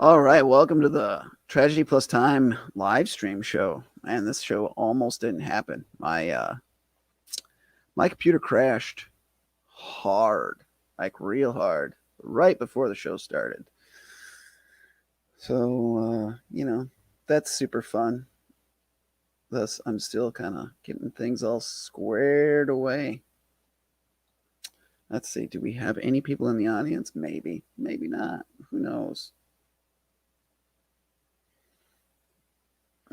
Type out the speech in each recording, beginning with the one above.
All right, welcome to the Tragedy+Time live stream show. And this show almost didn't happen. My computer crashed hard, like real hard, right before the show started. So that's super fun. Thus, I'm still kind of getting things all squared away. Let's see, do we have any people in the audience? Maybe, maybe not. Who knows?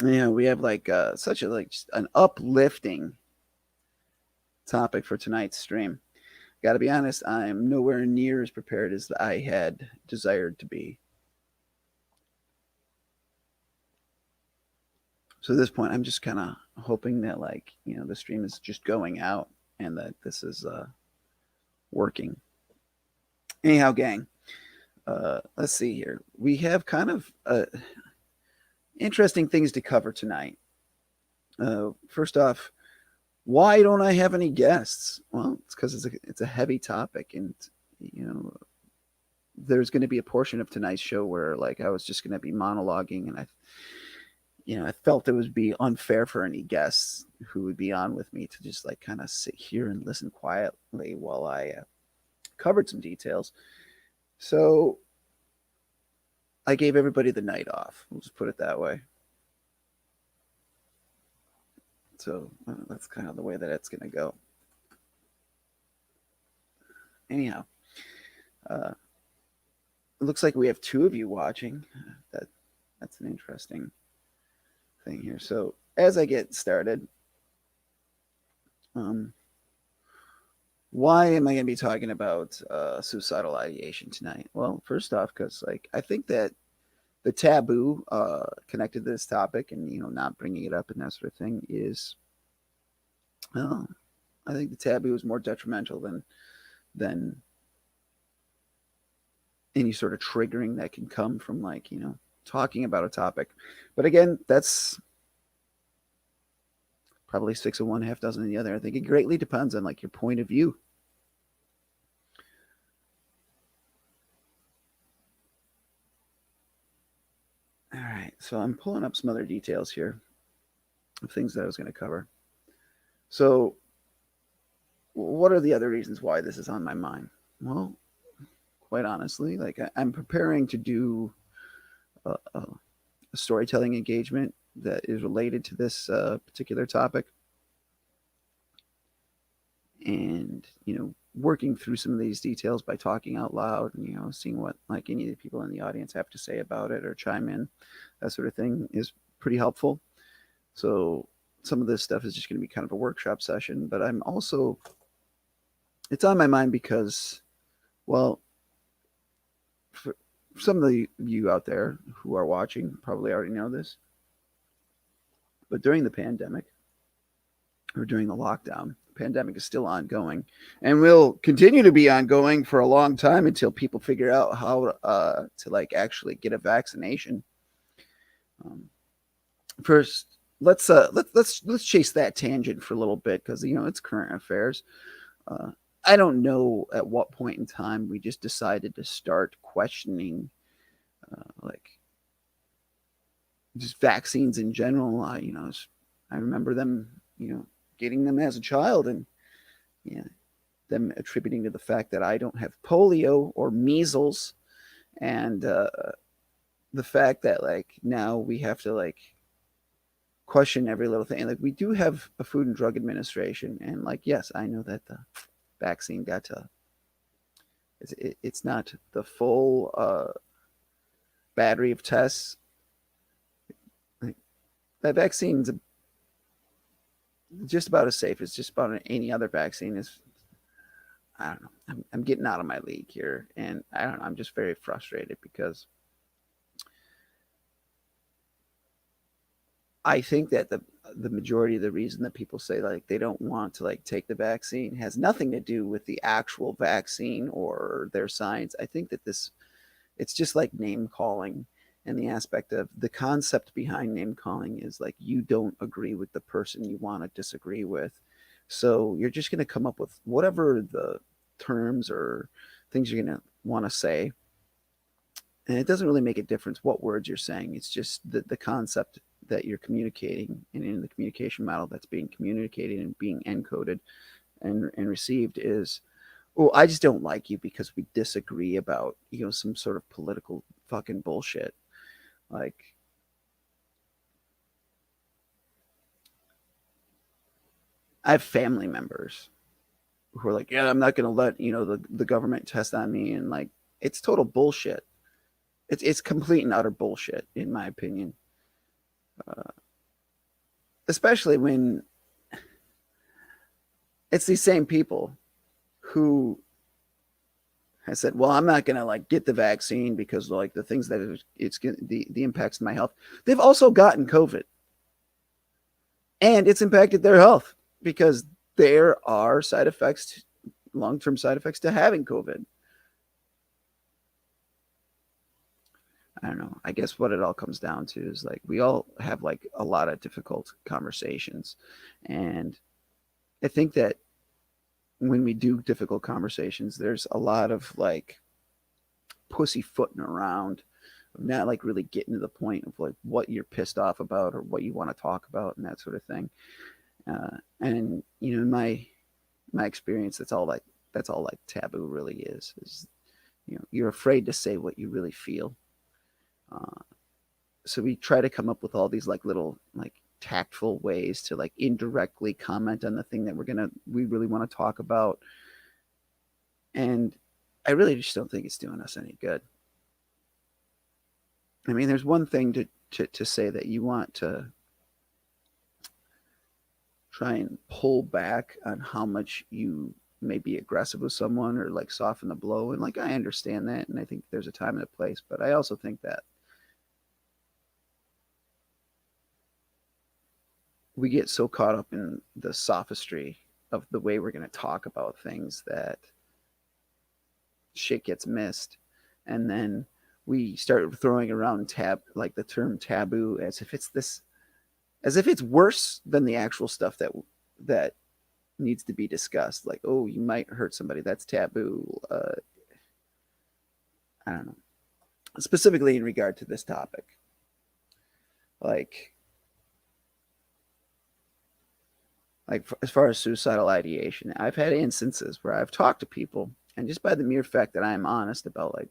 Yeah, we have like such a like an uplifting topic for tonight's stream. Got to be honest, I'm nowhere near as prepared as I had desired to be. So at this point, I'm just kind of hoping that the stream is just going out and that this is working. Anyhow, gang, let's see here. We have kind of interesting things to cover tonight. First off, why don't I have any guests? Well, it's because it's a heavy topic, and you know there's going to be a portion of tonight's show where like I was just going to be monologuing, and I felt it would be unfair for any guests who would be on with me to just like kind of sit here and listen quietly while I covered some details. So I gave everybody the night off. We'll just put it that way. So that's kind of the way that it's going to go. Anyhow, uh, it looks like we have two of you watching. That's an interesting thing here. So as I get started, um, why am I going to be talking about suicidal ideation tonight? Well, first off, because like I think that the taboo connected to this topic and not bringing it up and that sort of thing is, uh, I think the taboo is more detrimental than any sort of triggering that can come from talking about a topic. But again, that's probably six of one, half dozen of the other. I think it greatly depends on like your point of view. All right, so I'm pulling up some other details here of things that I was going to cover. So, what are the other reasons why this is on my mind? Well, quite honestly, like I'm preparing to do a storytelling engagement that is related to this particular topic, and working through some of these details by talking out loud and seeing what like any of the people in the audience have to say about it or chime in, that sort of thing is pretty helpful. So some of this stuff is just going to be kind of a workshop session, but I'm also, it's on my mind because, well, for some of you out there who are watching probably already know this, but during the pandemic or during the lockdown, the pandemic is still ongoing and will continue to be ongoing for a long time until people figure out how to like actually get a vaccination. Um, First, let's chase that tangent for a little bit because it's current affairs. Uh, I don't know at what point in time we just decided to start questioning, like just vaccines in general. I remember them, getting them as a child, and yeah, them attributing to the fact that I don't have polio or measles, and the fact that like now we have to like question every little thing. Like we do have a Food and Drug Administration, and like yes, I know that the vaccine got to. It's not the full battery of tests. Like, that vaccine's just about as safe as just about any other vaccine. Is I don't know. I'm getting out of my league here, and I don't know. I'm just very frustrated because I think that the majority of the reason that people say like they don't want to like take the vaccine has nothing to do with the actual vaccine or their science. I think that it's just like name calling, and the aspect of the concept behind name calling is like you don't agree with the person you want to disagree with. So you're just going to come up with whatever the terms or things you're going to want to say And it doesn't really make a difference what words you're saying. It's just the concept that you're communicating, and in the communication model that's being communicated and being encoded and received is, oh, I just don't like you because we disagree about, some sort of political fucking bullshit. Like, I have family members who are like, yeah, I'm not going to let, the government test on me. And like, it's total bullshit. It's complete and utter bullshit, in my opinion. Uh, Especially when it's these same people who has said, well, I'm not going to like get the vaccine because like the things that it's the impacts to my health. They've also gotten COVID and it's impacted their health because there are side effects, long-term side effects to having COVID. I don't know. I guess what it all comes down to is like we all have like a lot of difficult conversations. And I think that when we do difficult conversations, there's a lot of like pussyfooting around, not like really getting to the point of like what you're pissed off about or what you want to talk about and that sort of thing. And in my experience, that's all like taboo really is you're afraid to say what you really feel. Uh, so we try to come up with all these like little like tactful ways to like indirectly comment on the thing that we really want to talk about. And I really just don't think it's doing us any good. I mean, there's one thing to say that you want to try and pull back on how much you may be aggressive with someone or like soften the blow. And like, I understand that. And I think there's a time and a place, but I also think that we get so caught up in the sophistry of the way we're going to talk about things that shit gets missed. And then we start throwing around like the term taboo as if it's worse than the actual stuff that needs to be discussed. Like, oh, you might hurt somebody, that's taboo. I don't know. Specifically in regard to this topic, like as far as suicidal ideation, I've had instances where I've talked to people, and just by the mere fact that I'm honest about like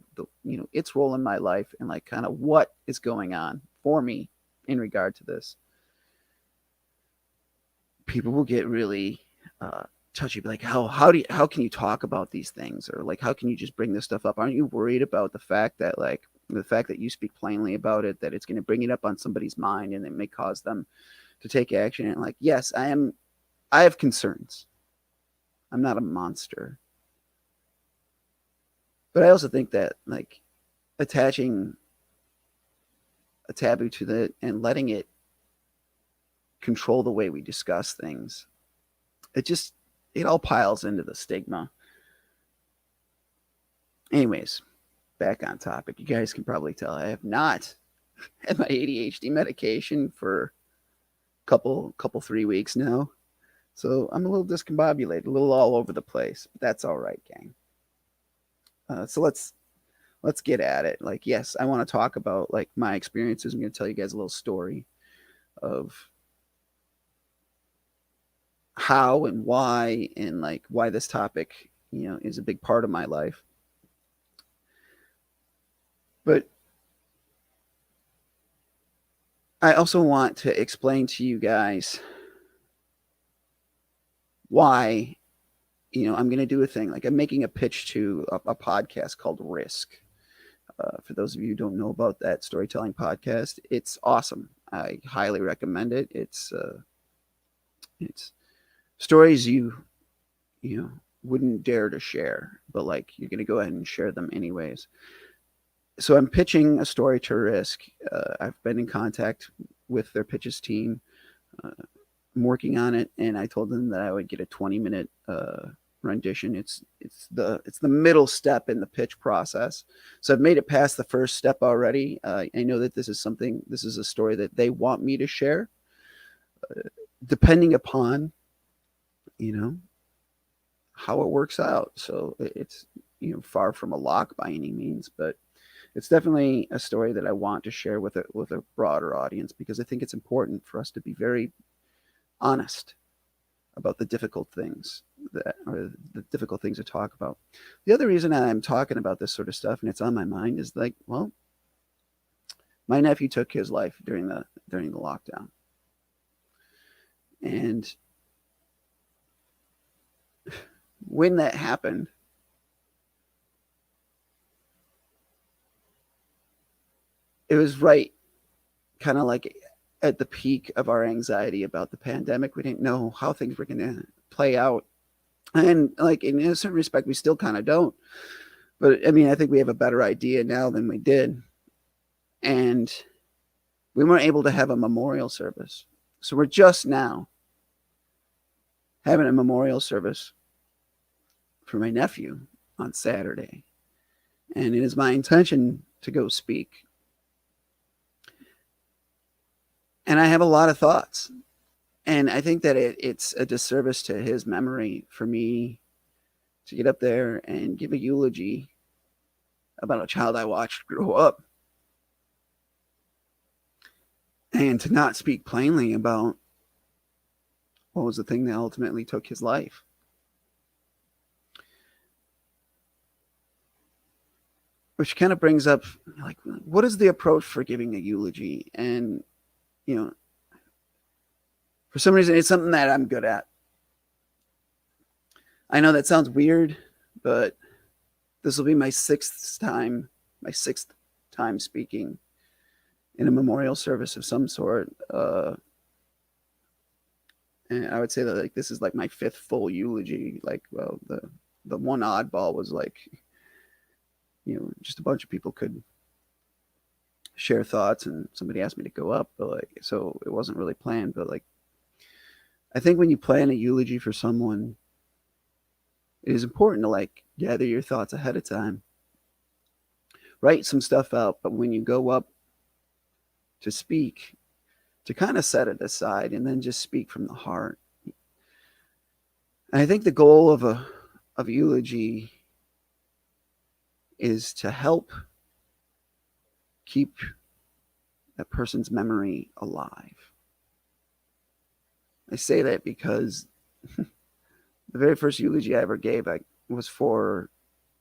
its role in my life and like kind of what is going on for me in regard to this, people will get really touchy, like how can you talk about these things, or like how can you just bring this stuff up? Aren't you worried about the fact that you speak plainly about it, that it's going to bring it up on somebody's mind and it may cause them to take action? And like, yes, I have concerns. I'm not a monster. But I also think that like attaching a taboo to that and letting it control the way we discuss things, it all piles into the stigma. Anyways, back on topic. You guys can probably tell I have not had my ADHD medication for a couple 3 weeks now. So I'm a little discombobulated, a little all over the place, but that's all right, gang. So let's get at it. Like, yes, I want to talk about like my experiences. I'm going to tell you guys a little story of how and why, and like why this topic, is a big part of my life. But I also want to explain to you guys why, I'm going to do a thing. Like, I'm making a pitch to a podcast called Risk. For those of you who don't know about that storytelling podcast, it's awesome. I highly recommend it. It's stories you wouldn't dare to share, but like you're going to go ahead and share them anyways. So I'm pitching a story to Risk. I've been in contact with their pitches team. I'm working on it, and I told them that I would get a 20-minute rendition. It's the middle step in the pitch process. So I've made it past the first step already. I know that this is a story that they want me to share, depending upon how it works out. So it's far from a lock by any means, but it's definitely a story that I want to share with a broader audience, because I think it's important for us to be very honest about the difficult things or the difficult things to talk about. The other reason I'm talking about this sort of stuff and it's on my mind is like, well, my nephew took his life during the lockdown, and when that happened, it was right kind of like at the peak of our anxiety about the pandemic. We didn't know how things were going to play out. And like in a certain respect, we still kind of don't. But I mean, I think we have a better idea now than we did. And we weren't able to have a memorial service. So we're just now having a memorial service for my nephew on Saturday. And it is my intention to go speak. And I have a lot of thoughts. And I think that it's a disservice to his memory for me to get up there and give a eulogy about a child I watched grow up, and to not speak plainly about what was the thing that ultimately took his life. Which kind of brings up, like, what is the approach for giving a eulogy? And, you know, for some reason, it's something that I'm good at. I know that sounds weird, but this will be my sixth time speaking in a memorial service of some sort. And I would say that like this is like my fifth full eulogy. Like, well, the one oddball was like, just a bunch of people could share thoughts, and somebody asked me to go up, but like, so it wasn't really planned. But like, I think when you plan a eulogy for someone, it is important to like gather your thoughts ahead of time, write some stuff out, but when you go up to speak, to kind of set it aside and then just speak from the heart. And I think the goal of a eulogy is to help keep that person's memory alive. I say that because the very first eulogy I ever gave was for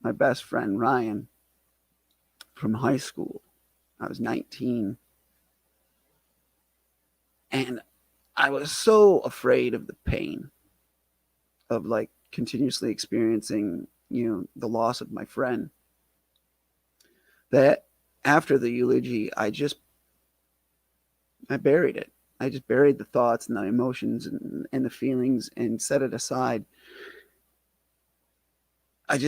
my best friend Ryan from high school. I was 19. And I was so afraid of the pain of like continuously experiencing, the loss of my friend, that after the eulogy, I buried it. I just buried the thoughts and the emotions and the feelings and set it aside. I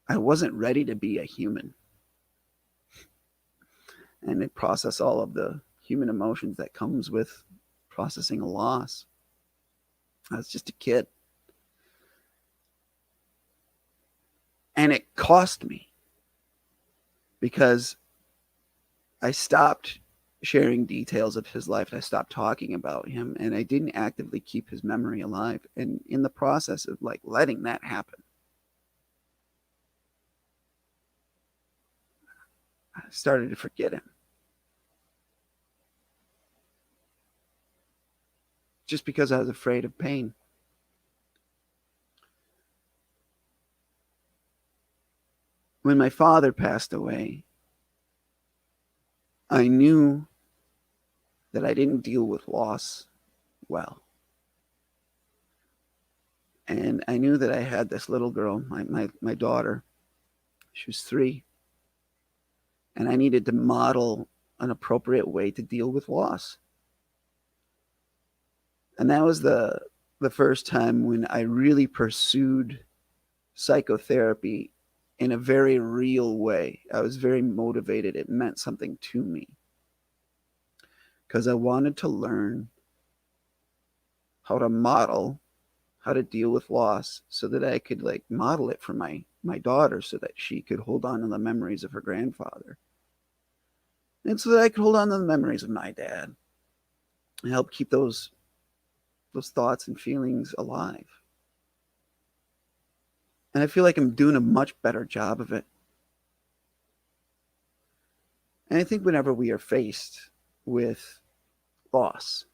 wasn't ready to be a human and to process all of the human emotions that comes with processing a loss. I was just a kid. And it cost me, because I stopped sharing details of his life. I stopped talking about him, and I didn't actively keep his memory alive. And in the process of like letting that happen, I started to forget him. Just because I was afraid of pain. When my father passed away, I knew that I didn't deal with loss well. And I knew that I had this little girl, my daughter. She was 3. And I needed to model an appropriate way to deal with loss. And that was the first time when I really pursued psychotherapy in a very real way. I was very motivated. It meant something to me, because I wanted to learn how to model how to deal with loss, so that I could like model it for my daughter, so that she could hold on to the memories of her grandfather, and so that I could hold on to the memories of my dad and help keep those thoughts and feelings alive. And I feel like I'm doing a much better job of it. And I think whenever we are faced with loss,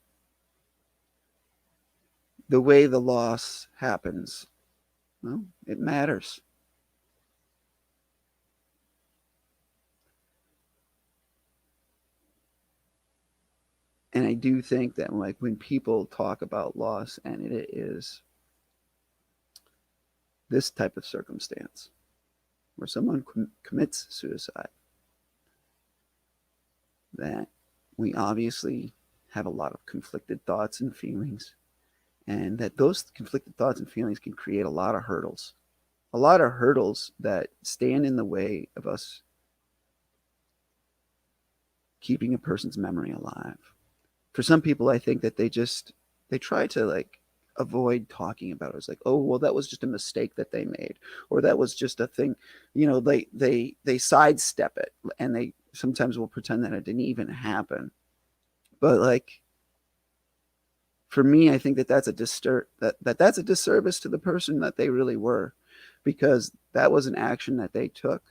the way the loss happens, well, it matters. And I do think that like when people talk about loss and it is this type of circumstance where someone commits suicide, that we obviously have a lot of conflicted thoughts and feelings, and that those conflicted thoughts and feelings can create a lot of hurdles that stand in the way of us keeping a person's memory alive. For some people, I think that they try to like avoid talking about it. It's like, oh well, that was just a mistake that they made, or that was just a thing. They sidestep it, and they sometimes will pretend that it didn't even happen. But like for me, I think that that's a disservice to the person that they really were, because that was an action that they took.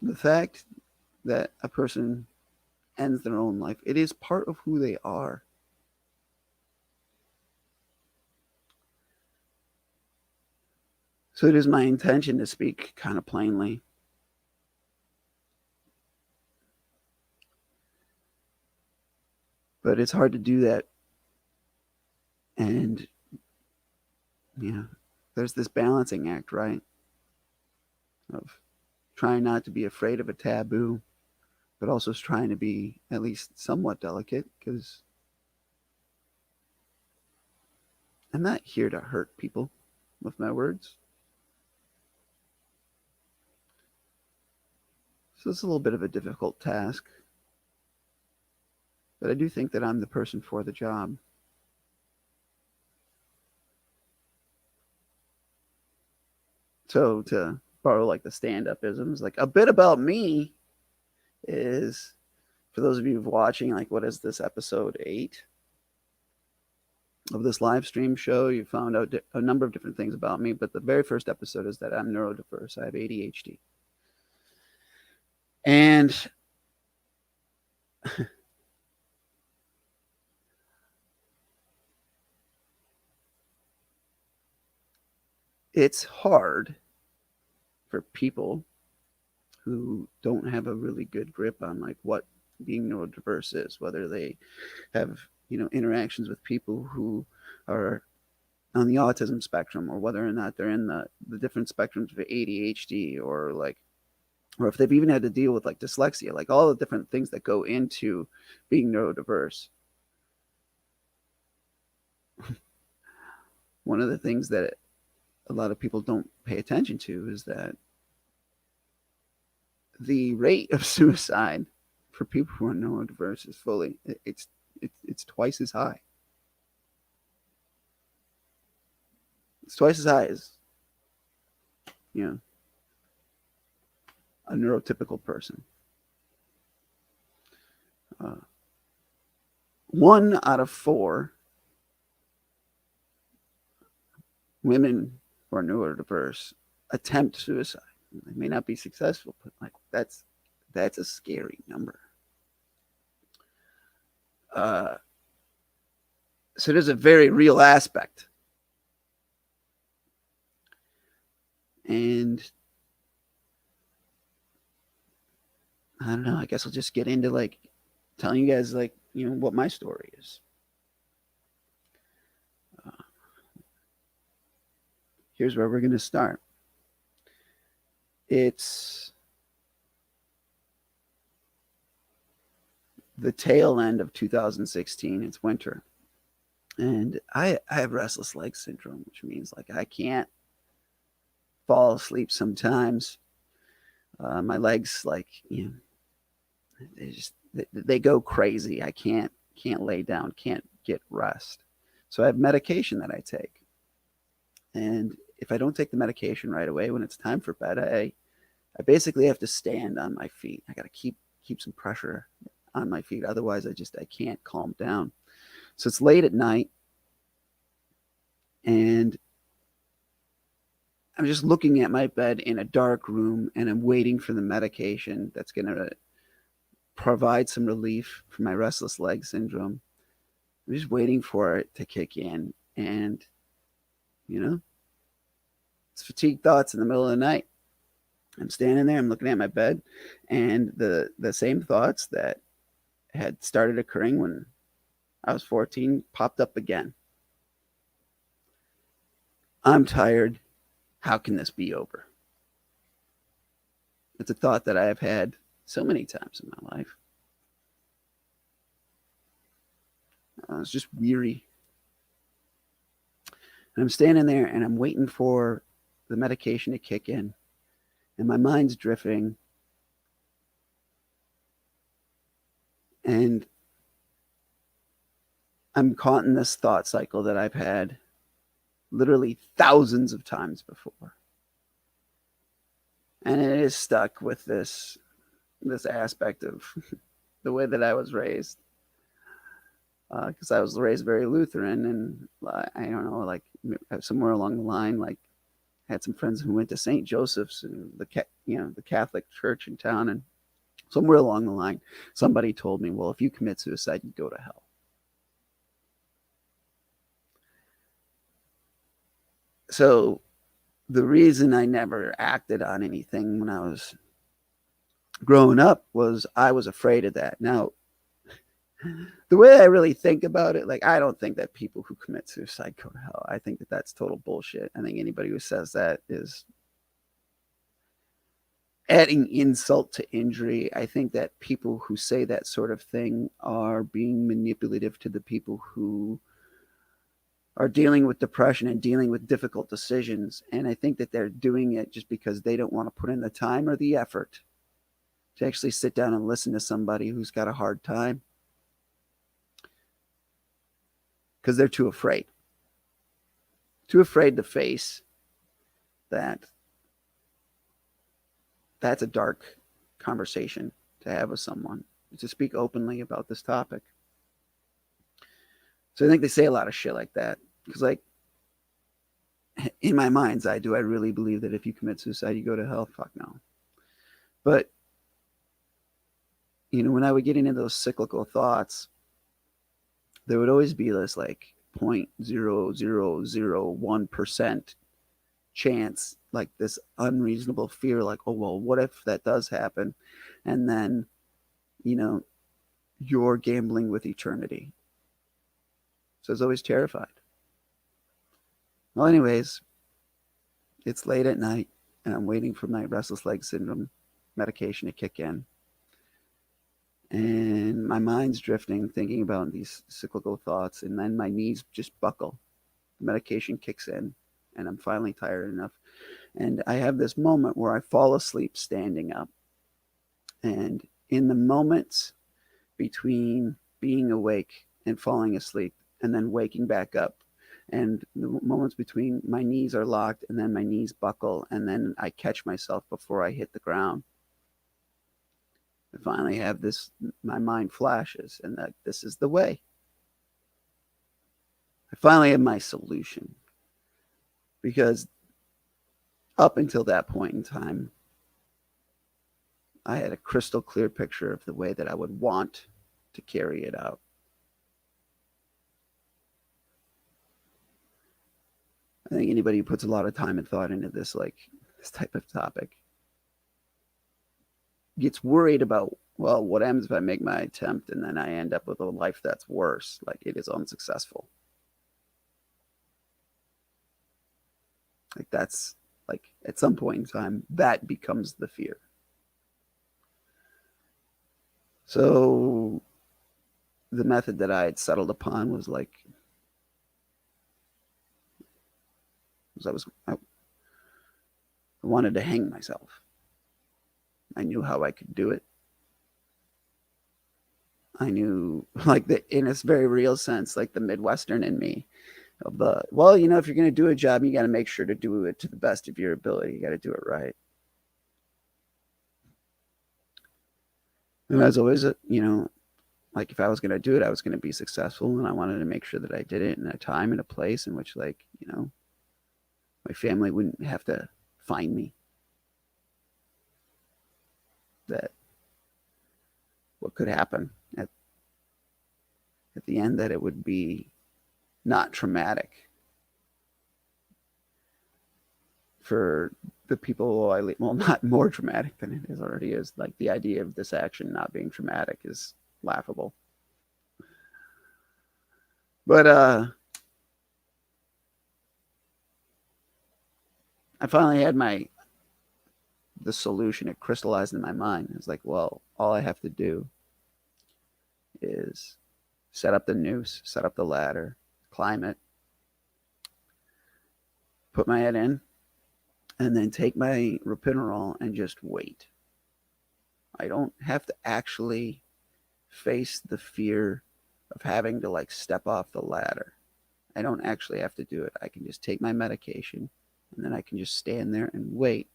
The fact that a person ends their own life, it is part of who they are. So it is my intention to speak kind of plainly. But it's hard to do that. And yeah, there's this balancing act, right? Of trying not to be afraid of a taboo, but also trying to be at least somewhat delicate, because I'm not here to hurt people with my words. So it's a little bit of a difficult task, but I do think that I'm the person for the job. So to borrow like the stand-up isms, like a bit about me is, for those of you who've watching, like what is this, episode 8 of this live stream show, you found out a number of different things about me, but the very first episode is that I'm neurodiverse. I have ADHD. And it's hard for people who don't have a really good grip on like what being neurodiverse is, whether they have, interactions with people who are on the autism spectrum, or whether or not they're in the different spectrums of ADHD, or if they've even had to deal with like dyslexia, like all the different things that go into being neurodiverse. One of the things that a lot of people don't pay attention to is that the rate of suicide for people who are neurodiverse is it's twice as high. It's twice as high as, you know, a neurotypical person. 1 out of 4 women who are neurodiverse attempt suicide. They may not be successful, but like that's a scary number. So there's a very real aspect, and I don't know. I guess I'll just get into like telling you guys like what my story is. Here's where we're gonna start. It's the tail end of 2016. It's winter, and I have restless leg syndrome, which means like I can't fall asleep sometimes. My legs like they go crazy. I can't lay down, can't get rest. So I have medication that I take, and if I don't take the medication right away when it's time for bed, I basically have to stand on my feet. I got to keep some pressure on my feet, otherwise I can't calm down. So it's late at night, and I'm just looking at my bed in a dark room and I'm waiting for the medication that's going to provide some relief for my restless leg syndrome. I'm just waiting for it to kick in. And, you know, it's fatigue thoughts in the middle of the night. I'm standing there, I'm looking at my bed, and the same thoughts that had started occurring when I was 14 popped up again. I'm tired. How can this be over? It's a thought that I have had so many times in my life. I was just weary. And I'm standing there and I'm waiting for the medication to kick in. And my mind's drifting. And I'm caught in this thought cycle that I've had literally thousands of times before. And it is stuck with this aspect of the way that I was raised. Because I was raised very Lutheran, and I don't know, like somewhere along the line, like I had some friends who went to St. Joseph's and the Catholic church in town, and somewhere along the line, somebody told me, well, if you commit suicide, you go to hell. So the reason I never acted on anything when I was growing up was I was afraid of that. Now, the way I really think about it, like, I don't think that people who commit suicide go to hell. I think that that's total bullshit. I think anybody who says that is adding insult to injury. I think that people who say that sort of thing are being manipulative to the people who are dealing with depression and dealing with difficult decisions. And I think that they're doing it just because they don't want to put in the time or the effort to actually sit down and listen to somebody who's got a hard time, because they're too afraid to face that that's a dark conversation to have with someone, to speak openly about this topic. So I think they say a lot of shit like that because, like, in my mind's eye, do I really believe that if you commit suicide, you go to hell? Fuck no. But, when I would get into those cyclical thoughts, there would always be this like 0.0001% chance, like this unreasonable fear, like, oh, well, what if that does happen? And then, you're gambling with eternity. So I was always terrified. Well, anyways, it's late at night and I'm waiting for my restless leg syndrome medication to kick in. And my mind's drifting, thinking about these cyclical thoughts, and then my knees just buckle. The medication kicks in, and I'm finally tired enough. And I have this moment where I fall asleep standing up. And in the moments between being awake and falling asleep, and then waking back up, and the moments between my knees are locked, and then my knees buckle, and then I catch myself before I hit the ground. I finally have this, my mind flashes, and that this is the way. I finally have my solution. Because up until that point in time, I had a crystal clear picture of the way that I would want to carry it out. I think anybody who puts a lot of time and thought into this, like this type of topic, gets worried about, well, what happens if I make my attempt and then I end up with a life that's worse, like it is unsuccessful. Like that's like at some point in time, that becomes the fear. So the method that I had settled upon was like, I wanted to hang myself. I knew how I could do it. I knew, like, in a very real sense, like the Midwestern in me of the, well, if you're going to do a job, you got to make sure to do it to the best of your ability. You got to do it right. And as always, like if I was going to do it, I was going to be successful, and I wanted to make sure that I did it in a time and a place in which, like, my family wouldn't have to find me. That what could happen at the end, that it would be not traumatic for the people I leave. Well, not more traumatic than it is already is. Like the idea of this action not being traumatic is laughable. But I finally had the solution. It crystallized in my mind. It's like, well, all I have to do is set up the noose, set up the ladder, climb it, put my head in, and then take my ropinirole and just wait. I don't have to actually face the fear of having to like step off the ladder. I don't actually have to do it. I can just take my medication and then I can just stand there and wait.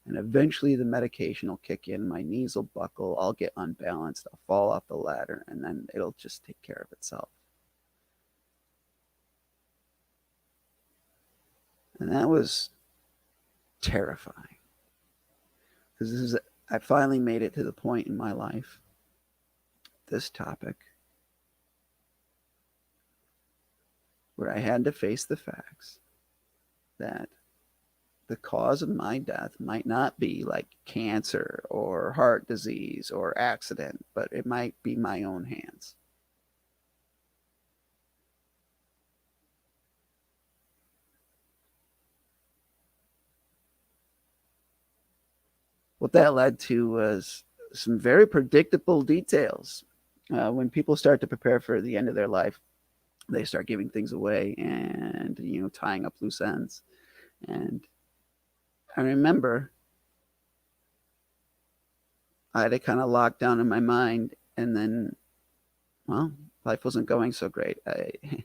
And eventually the medication will kick in, my knees will buckle, I'll get unbalanced, I'll fall off the ladder, and then it'll just take care of itself. And that was terrifying. Because I finally made it to the point in my life, this topic, where I had to face the facts that the cause of my death might not be like cancer or heart disease or accident, but it might be my own hands. What that led to was some very predictable details. When people start to prepare for the end of their life, they start giving things away and, tying up loose ends. And I remember I had to kind of lock down in my mind, and then, well, life wasn't going so great. It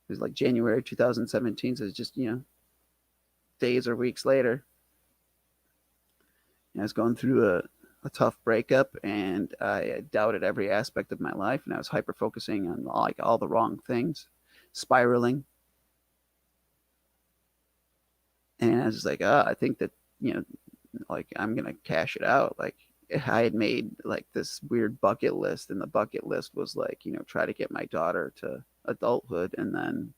was like January 2017, so it's just, days or weeks later. I was going through a tough breakup, and I doubted every aspect of my life, and I was hyper focusing on like all the wrong things, spiraling. And I was just like, I think that, like I'm gonna cash it out. Like I had made like this weird bucket list, and the bucket list was like, try to get my daughter to adulthood, and then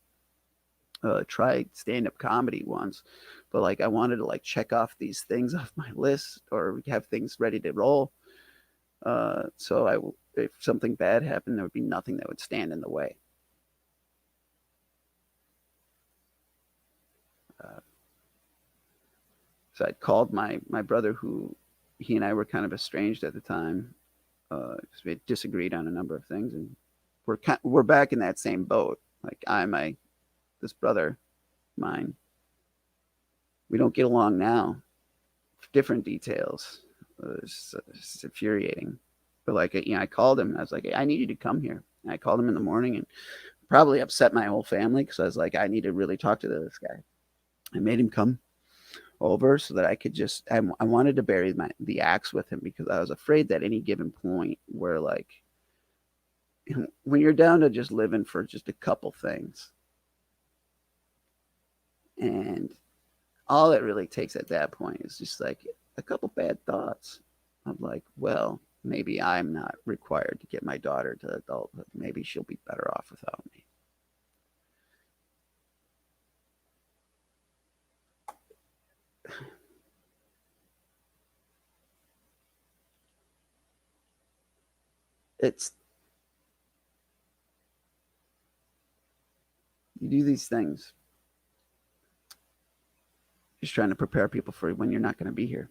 try stand-up comedy once. But like I wanted to like check off these things off my list or have things ready to roll. So if something bad happened, there would be nothing that would stand in the way. Uh, so I'd called my brother, who he and I were kind of estranged at the time, because we had disagreed on a number of things, and we're back in that same boat. Like this brother mine, we don't get along now. Different details. It's infuriating. But like, I called him and I was like, hey, I need you to come here. And I called him in the morning and probably upset my whole family, because I was like, I need to really talk to this guy. I made him come over so that I could I wanted to bury the axe with him, because I was afraid that any given point where like, when you're down to just living for just a couple things, and all it really takes at that point is just like a couple bad thoughts of like, well, maybe I'm not required to get my daughter to adulthood. Maybe she'll be better off without me. It's, you do these things just trying to prepare people for when you're not going to be here.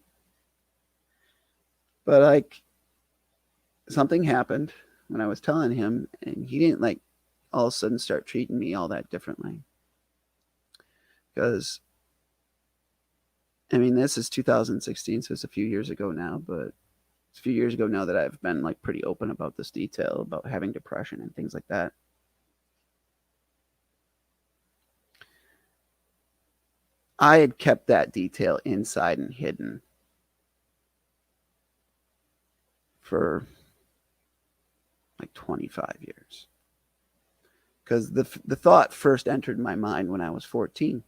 But like, something happened when I was telling him, and he didn't like all of a sudden start treating me all that differently. Because, I mean, this is 2016, so it's a few years ago now, but it's a few years ago now that I've been like pretty open about this detail about having depression and things like that. I had kept that detail inside and hidden for like 25 years. Because the thought first entered my mind when I was 14.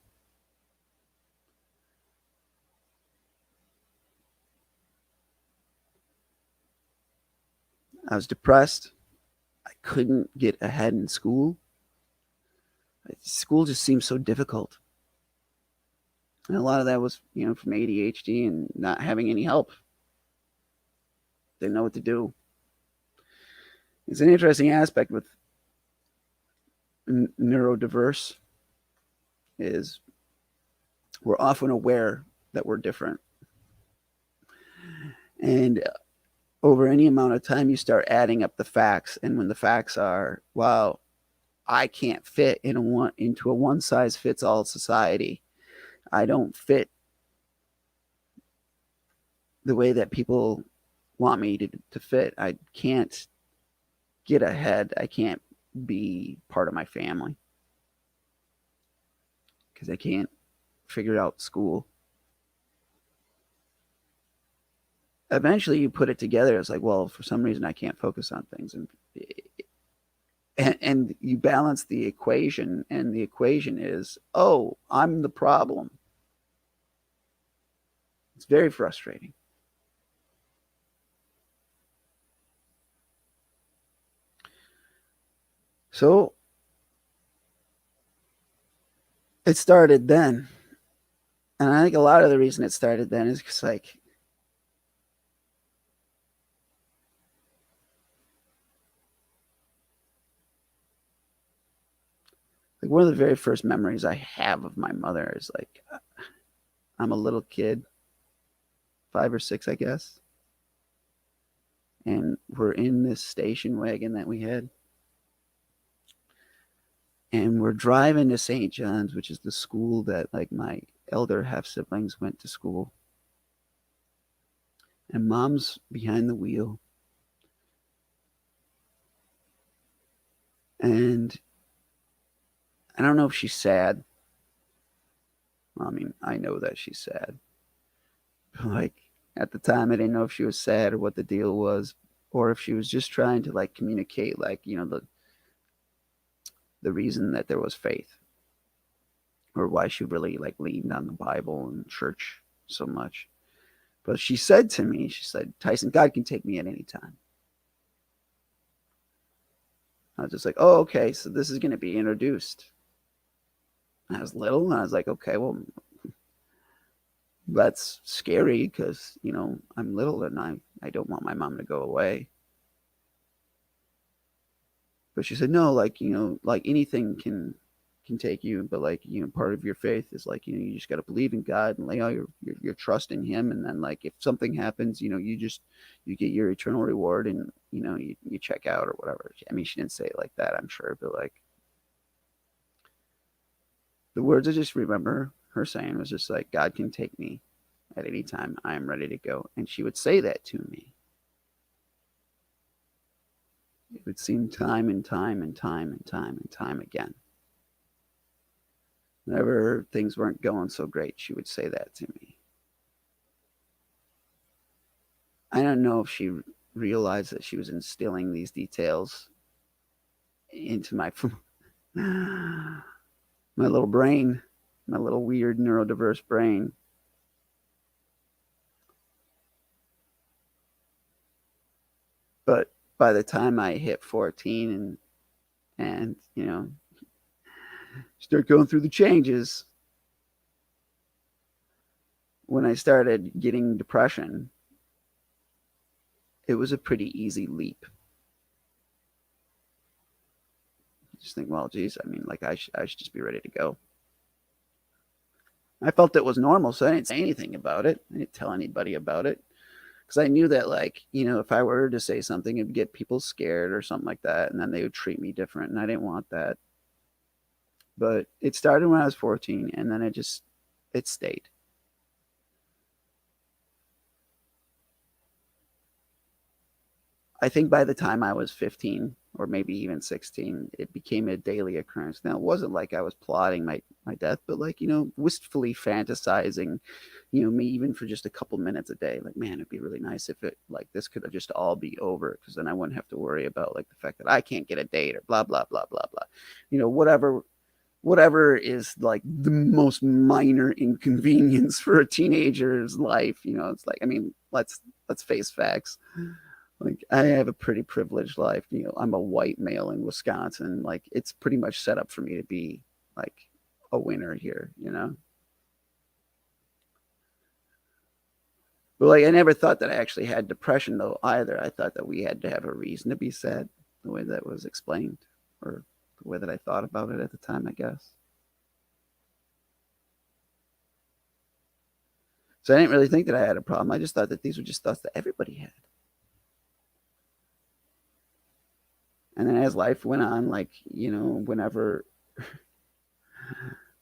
I was depressed. I couldn't get ahead in school. School just seemed so difficult. And a lot of that was, from ADHD and not having any help. Didn't know what to do. It's an interesting aspect with neurodiverse is we're often aware that we're different. And over any amount of time, you start adding up the facts. And when the facts are, wow, I can't fit into a one size fits all society. I don't fit the way that people want me to fit. I can't get ahead. I can't be part of my family because I can't figure out school. Eventually you put it together. It's like, well, for some reason I can't focus on things. And you balance the equation, and the equation is, oh, I'm the problem. It's very frustrating. So it started then. And I think a lot of the reason it started then is because, like, one of the very first memories I have of my mother is like, I'm a little kid, 5 or 6, I guess. And we're in this station wagon that we had. And we're driving to St. John's, which is the school that, like, my elder half siblings went to school. And mom's behind the wheel. And I don't know if she's sad. I mean, I know that she's sad. But, like, at the time, I didn't know if she was sad or what the deal was, or if she was just trying to, like, communicate, like, the reason that there was faith, or why she really, like, leaned on the Bible and church so much. But she said to me, she said, Tyson, God can take me at any time. I was just like, oh, okay, so this is going to be introduced. I was little, and I was like, okay, well, that's scary because, I'm little and I don't want my mom to go away. But she said, no, like, like anything can take you, but, like, part of your faith is, like, you just got to believe in God and lay all your trust in him. And then, like, if something happens, you get your eternal reward, and, you check out or whatever. I mean, she didn't say it like that, I'm sure, but, like, the words I just remember her saying was just like, God can take me at any time. I am ready to go. And she would say that to me. It would seem time and time and time and time and time again. Whenever things weren't going so great, she would say that to me. I don't know if she realized that she was instilling these details into my little brain, my little weird neurodiverse brain. But by the time I hit 14 and start going through the changes, when I started getting depression, it was a pretty easy leap. Just think, well, geez, I mean, like, I should just be ready to go. I felt it was normal, so I didn't say anything about it. I didn't tell anybody about it because I knew that, like, if I were to say something, it'd get people scared or something like that, and then they would treat me different, and I didn't want that. But it started when I was 14, and then it stayed. I think by the time I was 15 or maybe even 16, it became a daily occurrence. Now, it wasn't like I was plotting my death, but, like, wistfully fantasizing, me even for just a couple minutes a day. Like, man, it'd be really nice if this could have just all be over, because then I wouldn't have to worry about, like, the fact that I can't get a date or blah, blah, blah, blah, blah. Whatever is, like, the most minor inconvenience for a teenager's life. It's like, I mean, let's face facts. Like I have a pretty privileged life. I'm a white male in Wisconsin. Like it's pretty much set up for me to be like a winner here. But like I never thought that I actually had depression though either. I thought that we had to have a reason to be sad, the way that was explained, or the way that I thought about it at the time, I guess. So I didn't really think that I had a problem. I just thought that these were just thoughts that everybody had. And then as life went on, like, whenever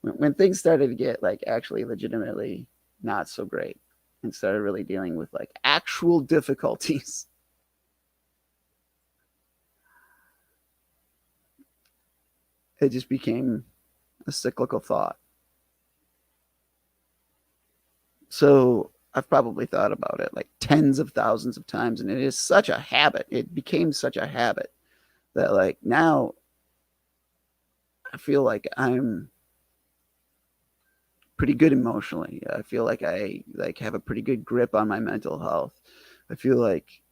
when things started to get like actually legitimately not so great and started really dealing with like actual difficulties, it just became a cyclical thought. So I've probably thought about it like tens of thousands of times, and it is such a habit. It became such a habit that like now I feel like I'm pretty good emotionally. I feel like I like have a pretty good grip on my mental health. I feel like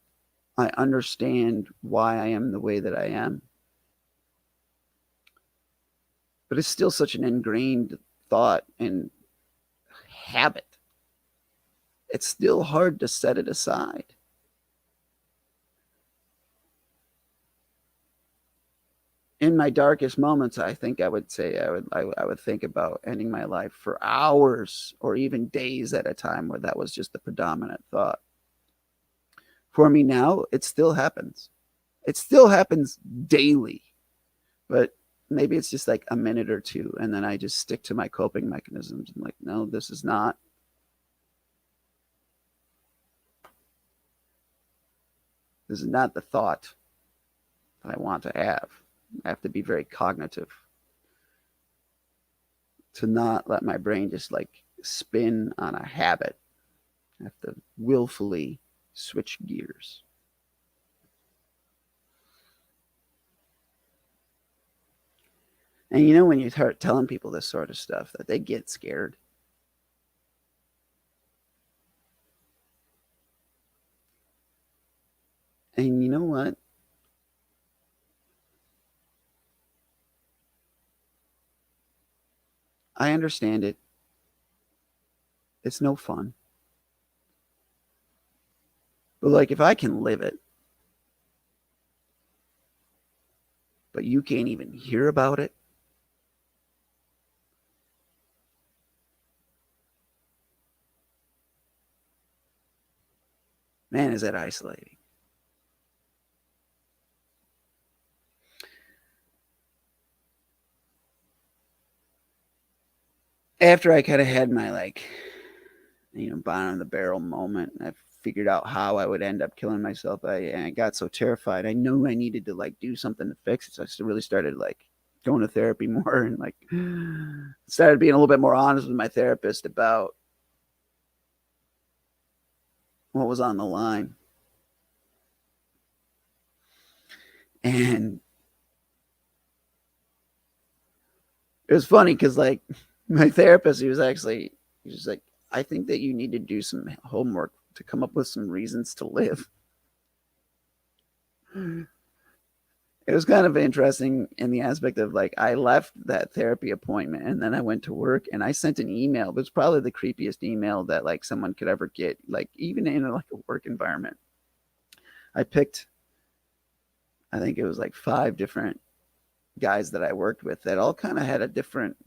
I understand why I am the way that I am. But it's still such an ingrained thought and habit. It's still hard to set it aside. In my darkest moments, I think I would say I would think about ending my life for hours or even days at a time, where that was just the predominant thought. For me now, it still happens. It still happens daily, but maybe it's just like a minute or two, and then I just stick to my coping mechanisms. I'm like, no, this is not the thought that I want to have. I have to be very cognitive to not let my brain just like spin on a habit. I have to willfully switch gears. And when you start telling people this sort of stuff, that they get scared. And you know what? I understand it. It's no fun. But like if I can live it, but you can't even hear about it, man, is that isolating. After I kind of had my like, bottom of the barrel moment, I figured out how I would end up killing myself. I got so terrified. I knew I needed to like do something to fix it. So I really started like going to therapy more, and like started being a little bit more honest with my therapist about what was on the line. And it was funny because like my therapist, he was like, I think that you need to do some homework to come up with some reasons to live. It was kind of interesting in the aspect of like I left that therapy appointment and then I went to work and I sent an email. It was probably the creepiest email that like someone could ever get, like even in like a work environment. I picked, I think it was like five different guys that I worked with that all kind of had a different,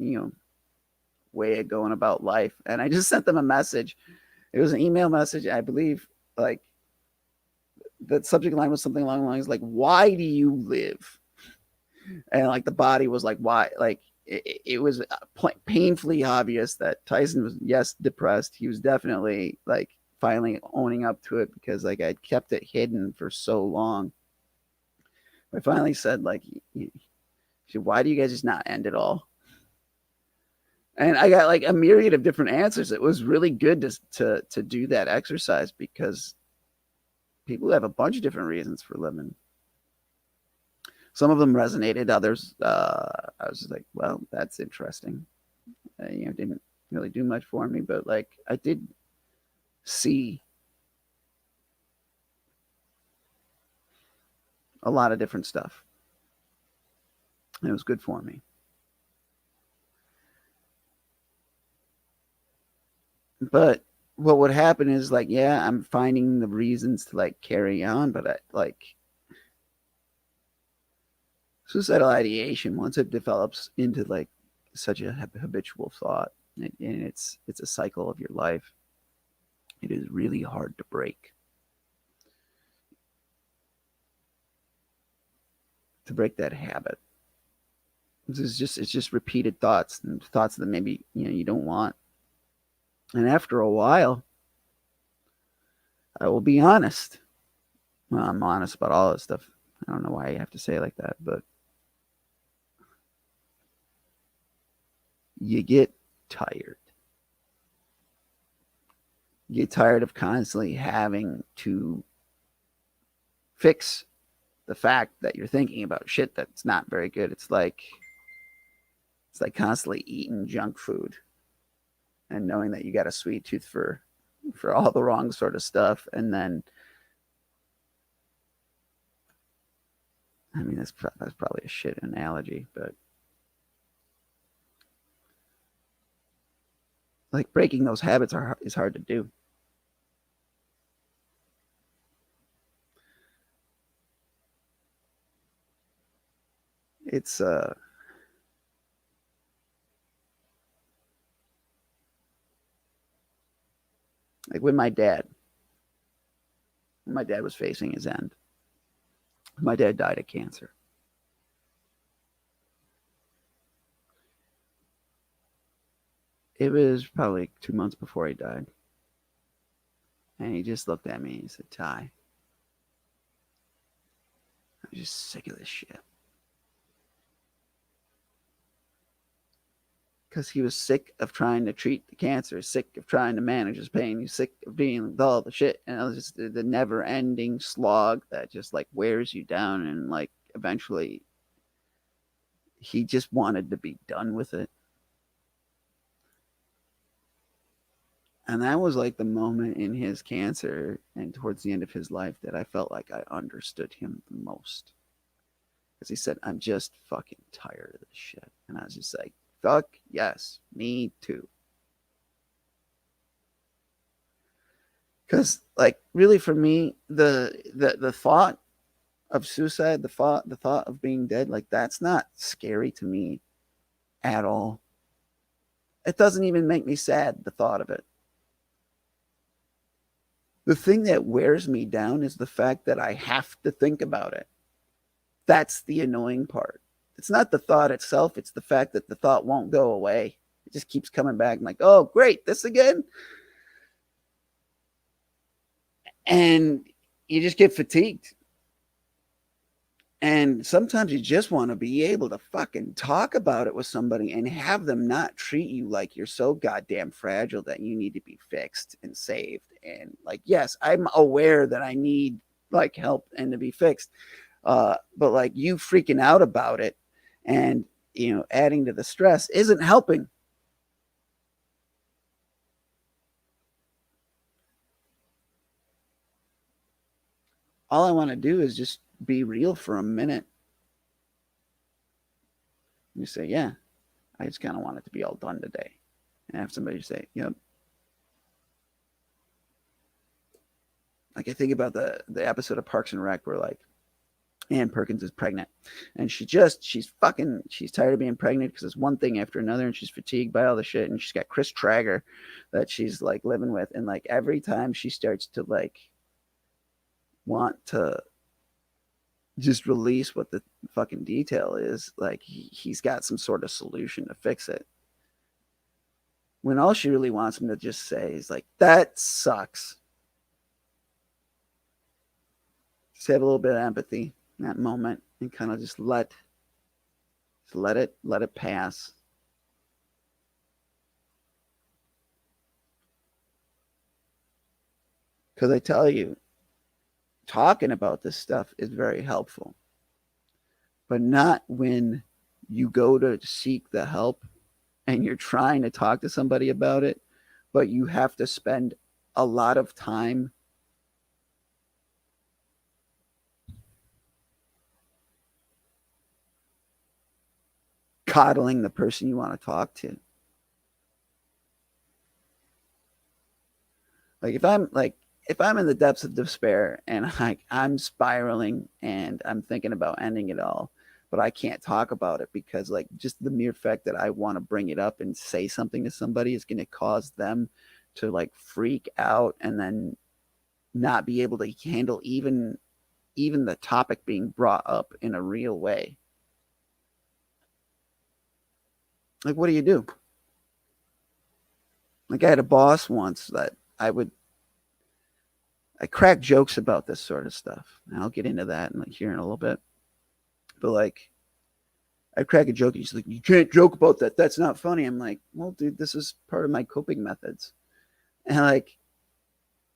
way of going about life. And I just sent them a message. It was an email message, I believe, like the subject line was something along the lines like, why do you live? And like the body was like, why? Like it was painfully obvious that Tyson was, yes, depressed. He was definitely like finally owning up to it because like I'd kept it hidden for so long. I finally said like, why do you guys just not end it all? And I got like a myriad of different answers. It was really good to do that exercise because people have a bunch of different reasons for living. Some of them resonated. Others, I was just like, well, that's interesting. Didn't really do much for me, but like I did see a lot of different stuff. And it was good for me. But what would happen is like, yeah, I'm finding the reasons to like carry on, but like suicidal ideation, once it develops into like such a habitual thought, and it's a cycle of your life, it is really hard to break that habit. It's just repeated thoughts and thoughts that maybe you don't want. And after a while, I will be honest. Well, I'm honest about all this stuff. I don't know why you have to say it like that, but you get tired. You get tired of constantly having to fix the fact that you're thinking about shit that's not very good. It's like constantly eating junk food and knowing that you got a sweet tooth for all the wrong sort of stuff. And then, I mean, that's probably a shit analogy, but like breaking those habits is hard to do. It's like when my dad was facing his end. My dad died of cancer. It was probably 2 months before he died. And he just looked at me and he said, Ty, I'm just sick of this shit. Because he was sick of trying to treat the cancer, sick of trying to manage his pain. He's sick of being with all the shit. And it was just the never ending slog that just like wears you down. And like eventually he just wanted to be done with it. And that was like the moment in his cancer and towards the end of his life that I felt like I understood him the most. Because he said, I'm just fucking tired of this shit. And I was just like, fuck yes, me too. Because like really for me, the thought of suicide, the thought of being dead, like that's not scary to me at all. It doesn't even make me sad, the thought of it. The thing that wears me down is the fact that I have to think about it. That's the annoying part. It's not the thought itself, it's the fact that the thought won't go away. It just keeps coming back. I'm like, oh, great, this again? And you just get fatigued. And sometimes you just want to be able to fucking talk about it with somebody and have them not treat you like you're so goddamn fragile that you need to be fixed and saved. And like, yes, I'm aware that I need like help and to be fixed. But like you freaking out about it and adding to the stress isn't helping. All I want to do is just be real for a minute. You say, yeah, I just kind of want it to be all done today. And have somebody say, yep. Like I think about the episode of Parks and Rec where like Ann Perkins is pregnant and she's tired of being pregnant because it's one thing after another and she's fatigued by all the shit and she's got Chris Traeger that she's like living with. And like every time she starts to like want to just release what the fucking detail is, like he's got some sort of solution to fix it. When all she really wants him to just say is like, that sucks. Just have a little bit of empathy in that moment and kind of just let it pass. Because I tell you, talking about this stuff is very helpful, but not when you go to seek the help and you're trying to talk to somebody about it, but you have to spend a lot of time coddling the person you want to talk to. Like if I'm in the depths of despair and I'm spiraling and I'm thinking about ending it all, but I can't talk about it because like just the mere fact that I want to bring it up and say something to somebody is going to cause them to like freak out and then not be able to handle even the topic being brought up in a real way. Like what do you do? Like I had a boss once that I crack jokes about this sort of stuff. And I'll get into that in like here in a little bit. But like I crack a joke and he's like, you can't joke about that. That's not funny. I'm like, well, dude, this is part of my coping methods. And like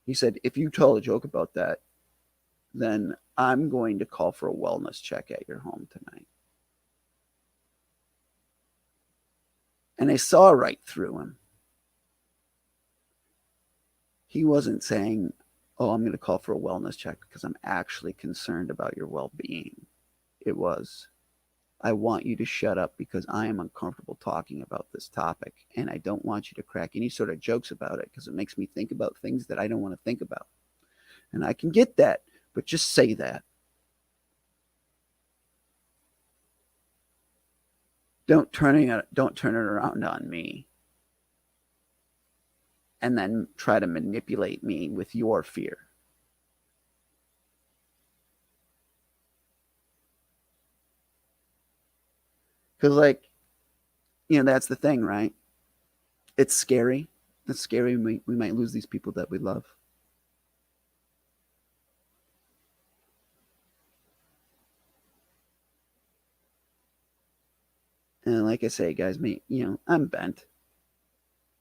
he said, if you tell a joke about that, then I'm going to call for a wellness check at your home tonight. And I saw right through him. He wasn't saying, oh, I'm going to call for a wellness check because I'm actually concerned about your well being. It was, I want you to shut up because I am uncomfortable talking about this topic. And I don't want you to crack any sort of jokes about it because it makes me think about things that I don't want to think about. And I can get that, but just say that. Don't turn it around on me and then try to manipulate me with your fear. Because, like, that's the thing, right? It's scary. It's scary. We might lose these people that we love. And like I say, guys, I'm bent.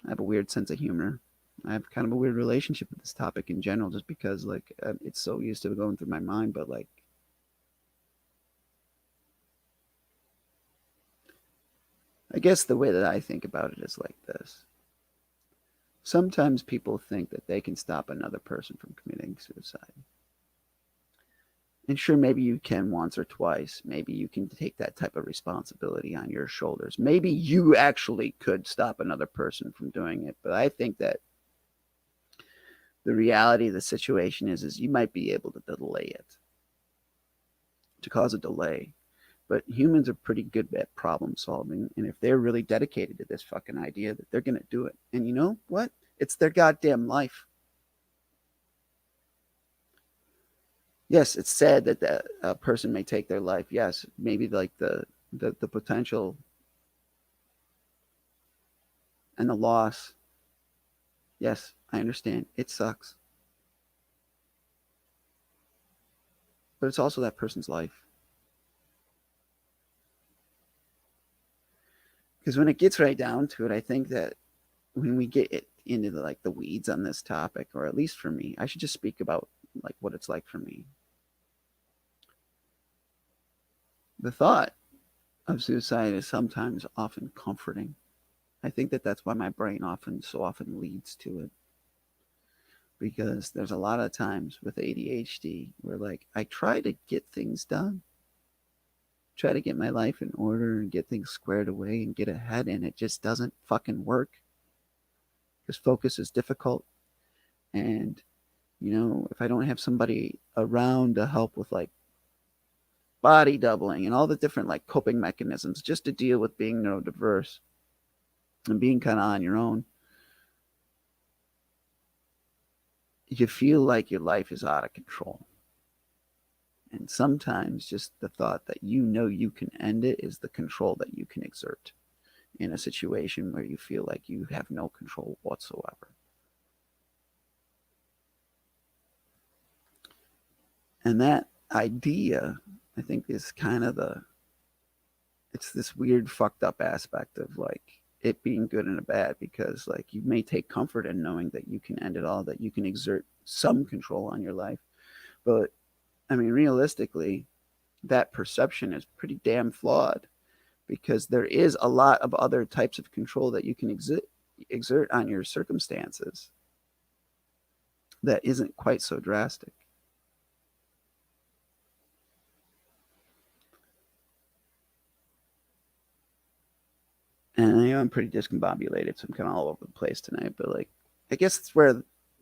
I have a weird sense of humor. I have kind of a weird relationship with this topic in general, just because like it's so used to going through my mind. But like, I guess the way that I think about it is like this. Sometimes people think that they can stop another person from committing suicide. And sure, maybe you can once or twice. Maybe you can take that type of responsibility on your shoulders. Maybe you actually could stop another person from doing it. But I think that the reality of the situation is you might be able to delay it, to cause a delay. But humans are pretty good at problem solving. And if they're really dedicated to this fucking idea, that they're going to do it. And you know what? It's their goddamn life. Yes, it's sad that a person may take their life. Yes, maybe like the potential and the loss. Yes, I understand. It sucks. But it's also that person's life. Because when it gets right down to it, I think that when we get into the weeds on this topic, or at least for me, I should just speak about like what it's like for me. The thought of suicide is sometimes often comforting. I think that that's why my brain so often leads to it, because there's a lot of times with ADHD where like I try to get things done, try to get my life in order and get things squared away and get ahead, and it just doesn't fucking work because focus is difficult. And if I don't have somebody around to help with like body doubling and all the different like coping mechanisms just to deal with being neurodiverse and being kind of on your own, you feel like your life is out of control. And sometimes just the thought that you can end it is the control that you can exert in a situation where you feel like you have no control whatsoever. And that idea, I think, is kind of it's this weird fucked up aspect of like it being good and a bad, because like you may take comfort in knowing that you can end it all, that you can exert some control on your life. But I mean, realistically, that perception is pretty damn flawed, because there is a lot of other types of control that you can exert on your circumstances that isn't quite so drastic. I'm pretty discombobulated, so I'm kind of all over the place tonight. But like, I guess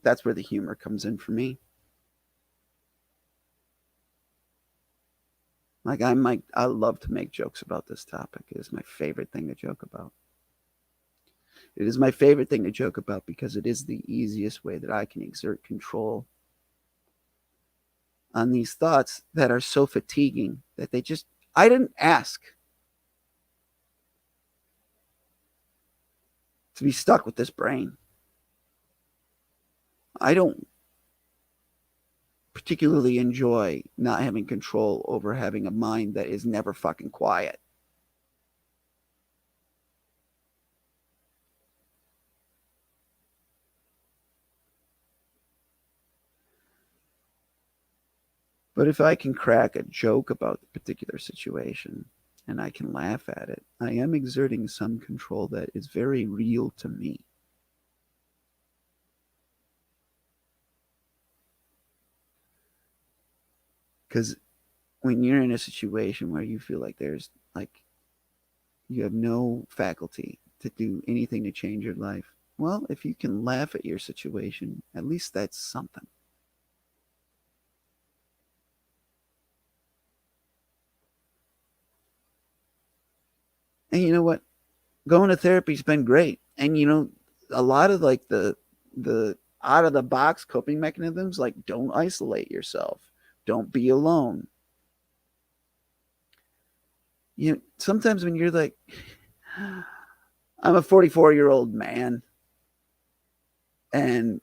that's where the humor comes in for me. Like I love to make jokes about this topic. It is my favorite thing to joke about. It is my favorite thing to joke about because it is the easiest way that I can exert control on these thoughts that are so fatiguing that I didn't ask to be stuck with this brain. I don't particularly enjoy not having control over having a mind that is never fucking quiet. But if I can crack a joke about the particular situation and I can laugh at it, I am exerting some control that is very real to me. Because when you're in a situation where you feel like there's like you have no faculty to do anything to change your life, well, if you can laugh at your situation, at least that's something. And you know what? Going to therapy's been great. And you know, a lot of like the out of the box coping mechanisms, like don't isolate yourself, don't be alone. You know, sometimes when you're like, I'm a 44-year-old man and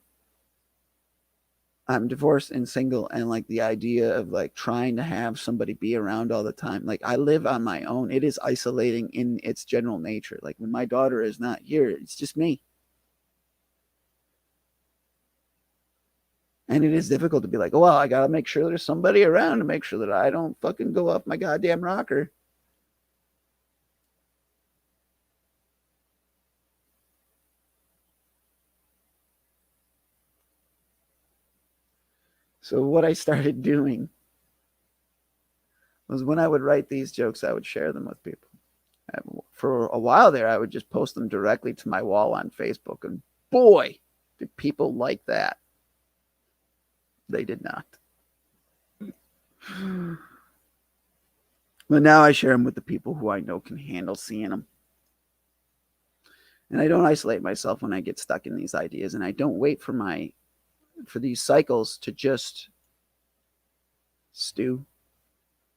I'm divorced and single, and like the idea of like trying to have somebody be around all the time. Like I live on my own. It is isolating in its general nature. Like when my daughter is not here, it's just me. And it is difficult to be like, oh, well, I got to make sure there's somebody around to make sure that I don't fucking go off my goddamn rocker. So what I started doing was when I would write these jokes, I would share them with people. For a while there, I would just post them directly to my wall on Facebook. And boy, did people like that. They did not. But now I share them with the people who I know can handle seeing them. And I don't isolate myself when I get stuck in these ideas. And I don't wait for these cycles to just stew.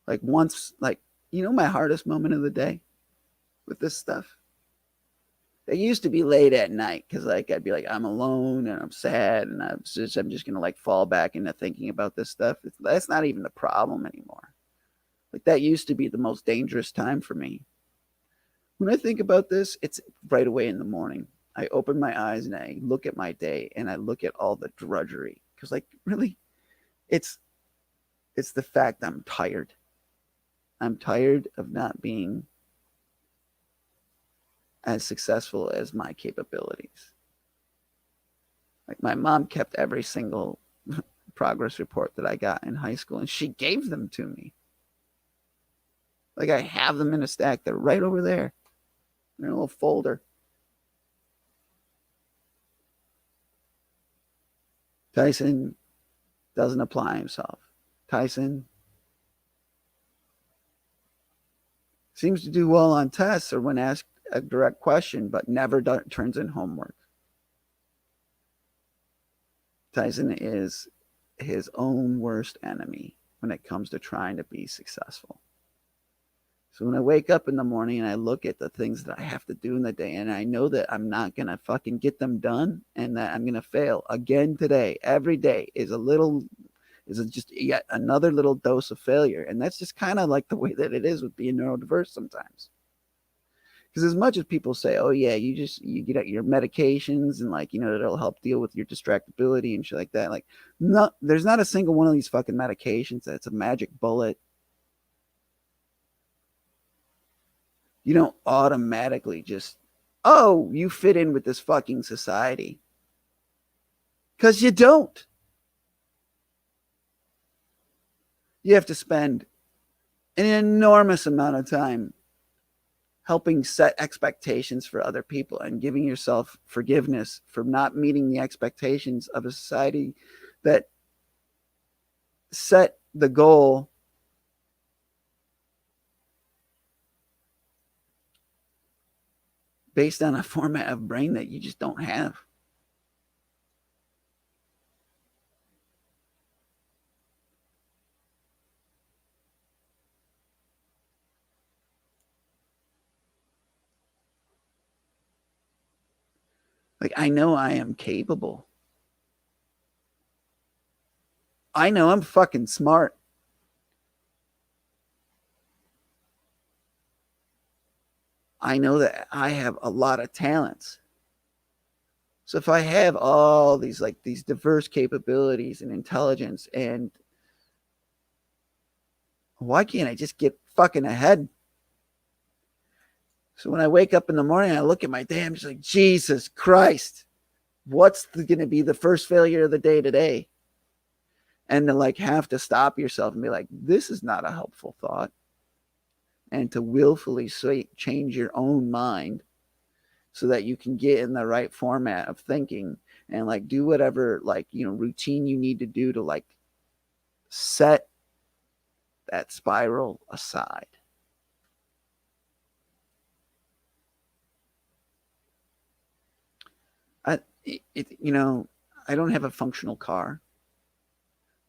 Like once, like, you know, my hardest moment of the day with this stuff? It used to be late at night because like I'd be like, I'm alone and I'm sad and I'm just gonna like fall back into thinking about this stuff. That's not even the problem anymore. Like that used to be the most dangerous time for me. When I think about this, it's right away in the morning. I open my eyes and I look at my day and I look at all the drudgery. Because like really, it's the fact I'm tired. I'm tired of not being as successful as my capabilities. Like my mom kept every single progress report that I got in high school and she gave them to me. Like I have them in a stack. They're right over there in a little folder. Tyson doesn't apply himself. Tyson seems to do well on tests or when asked a direct question, but never turns in homework. Tyson is his own worst enemy when it comes to trying to be successful. So when I wake up in the morning and I look at the things that I have to do in the day and I know that I'm not going to fucking get them done and that I'm going to fail again today, every day is just yet another little dose of failure. And that's just kind of like the way that it is with being neurodiverse sometimes. Because as much as people say, oh yeah, you get your medications and like, you know, it'll help deal with your distractibility and shit like that. Like, no, there's not a single one of these fucking medications that's a magic bullet. You don't automatically just, oh, you fit in with this fucking society. Because you don't. You have to spend an enormous amount of time helping set expectations for other people and giving yourself forgiveness for not meeting the expectations of a society that set the goal based on a format of brain that you just don't have. Like, I know I am capable. I know I'm fucking smart. I know that I have a lot of talents. So if I have all these like these diverse capabilities and intelligence, and why can't I just get fucking ahead? So when I wake up in the morning, I look at my day, I'm just like, Jesus Christ, what's going to be the first failure of the day today? And to like have to stop yourself and be like, this is not a helpful thought. And to willfully change your own mind so that you can get in the right format of thinking and like do whatever like, you know, routine you need to do to like set that spiral aside. You know, I don't have a functional car,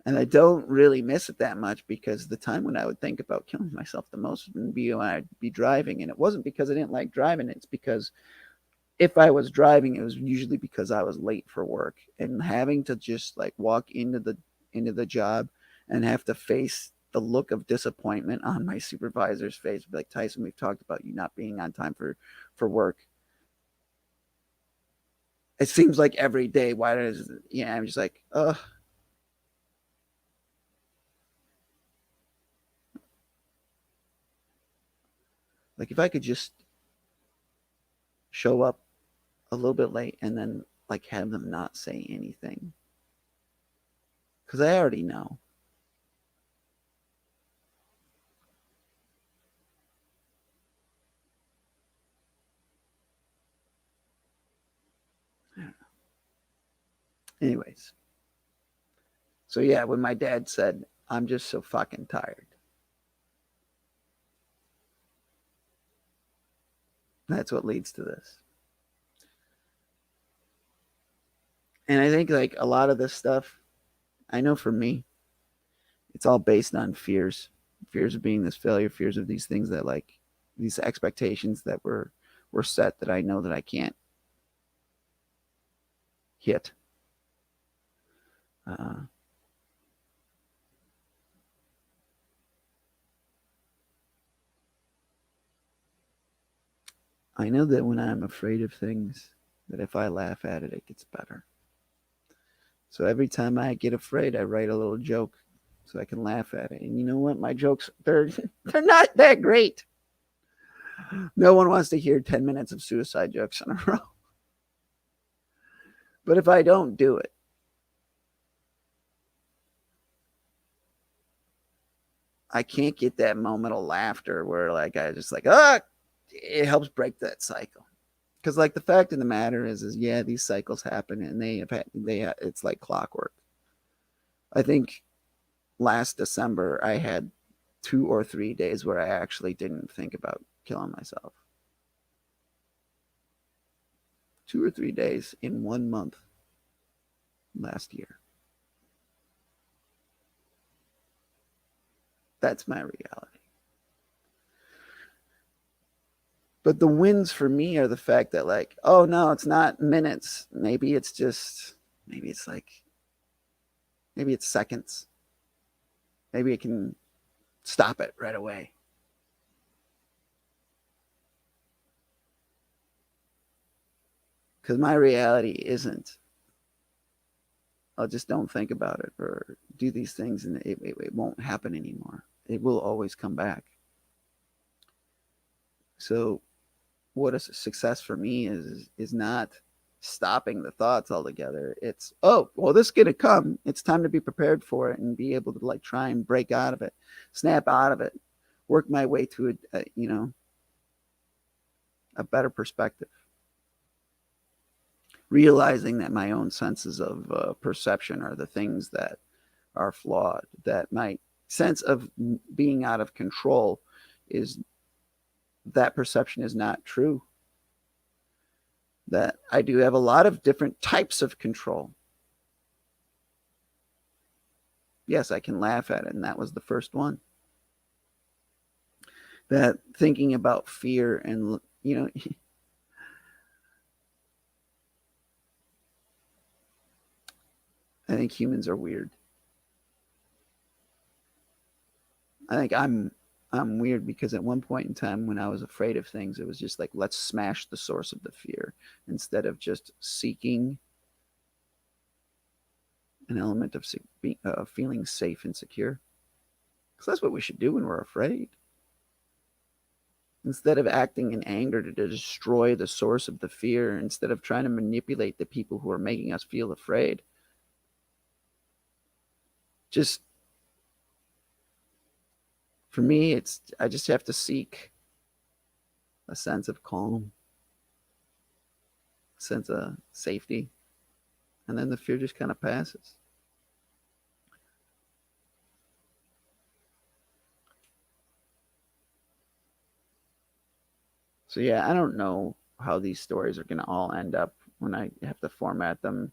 and I don't really miss it that much because the time when I would think about killing myself the most would be when I'd be driving, and it wasn't because I didn't like driving. It's because if I was driving, it was usually because I was late for work, and having to just like walk into the job and have to face the look of disappointment on my supervisor's face, like, Tyson, we've talked about you not being on time for work. It seems like every day. Why does I'm just like, like if I could just show up a little bit late and then like have them not say anything, because I already know. Anyways, so yeah, when my dad said, I'm just so fucking tired, that's what leads to this. And I think like a lot of this stuff, I know for me, it's all based on fears of being this failure, fears of these things that like these expectations that were set that I know that I can't hit. Uh, I know that when I'm afraid of things, that if I laugh at it, it gets better. So every time I get afraid, I write a little joke so I can laugh at it. And you know what? My jokes, they're not that great. No one wants to hear 10 minutes of suicide jokes in a row. But if I don't do it, I can't get that moment of laughter where like I just like, it helps break that cycle. Because like the fact of the matter is yeah, these cycles happen and it's like clockwork. I think last December I had 2 or 3 days where I actually didn't think about killing myself. 2 or 3 days in 1 month last year. That's my reality. But the wins for me are the fact that like, oh no, it's not minutes. Maybe it's like, maybe it's seconds. Maybe it can stop it right away. Because my reality isn't, I'll just don't think about it or do these things and it won't happen anymore. It will always come back. So what a success for me is not stopping the thoughts altogether. It's, oh well, this is gonna come, it's time to be prepared for it and be able to like try and break out of it, snap out of it, work my way to it, a better perspective. Realizing that my own senses of perception are the things that are flawed, that my sense of being out of control is that perception is not true, that I do have a lot of different types of control. Yes, I can laugh at it, and that was the first one. That thinking about fear and, I think humans are weird. I think I'm weird because at one point in time when I was afraid of things, it was just like, let's smash the source of the fear instead of just seeking an element of feeling safe and secure. Because that's what we should do when we're afraid. Instead of acting in anger to destroy the source of the fear, instead of trying to manipulate the people who are making us feel afraid, just for me, I just have to seek a sense of calm, a sense of safety, and then the fear just kind of passes. So yeah, I don't know how these stories are going to all end up when I have to format them.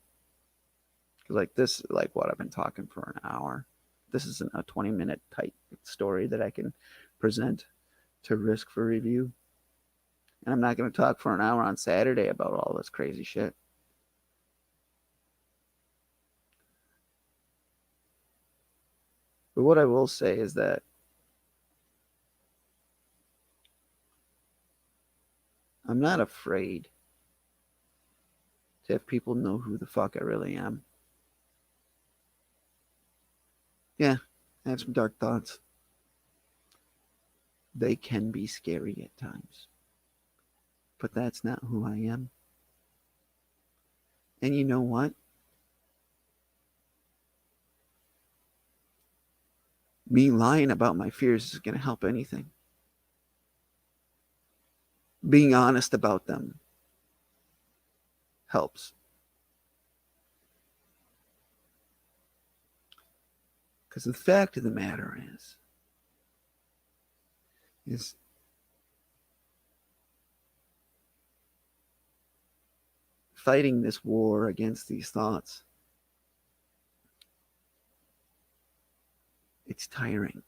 Because like this, like what I've been talking for an hour. This isn't a 20-minute tight story that I can present to risk for review. And I'm not going to talk for an hour on Saturday about all this crazy shit. But what I will say is that I'm not afraid to have people know who the fuck I really am. Yeah, I have some dark thoughts. They can be scary at times. But that's not who I am. And you know what? Me lying about my fears is going to help anything. Being honest about them helps. Because the fact of the matter is fighting this war against these thoughts, it's tiring.